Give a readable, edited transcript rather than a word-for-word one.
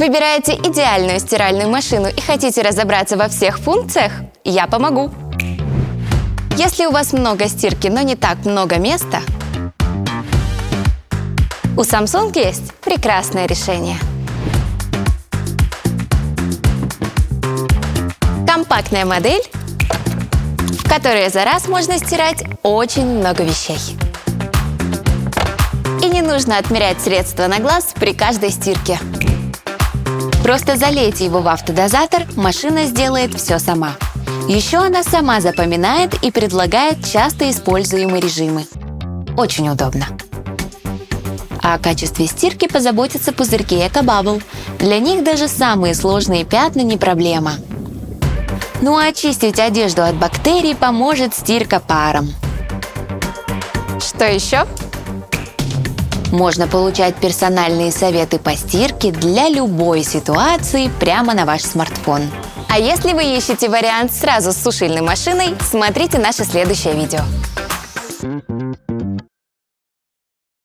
Выбираете идеальную стиральную машину и хотите разобраться во всех функциях? Я помогу! Если у вас много стирки, но не так много места, у Samsung есть прекрасное решение. Компактная модель, в которой за раз можно стирать очень много вещей. И не нужно отмерять средства на глаз при каждой стирке. Просто залейте его в автодозатор, машина сделает все сама. Еще она сама запоминает и предлагает часто используемые режимы. Очень удобно. О качестве стирки позаботятся пузырьки EcoBubble. Для них даже самые сложные пятна не проблема. Ну а очистить одежду от бактерий поможет стирка паром. Что еще? Можно получать персональные советы по стирке для любой ситуации прямо на ваш смартфон. А если вы ищете вариант сразу с сушильной машиной, смотрите наше следующее видео.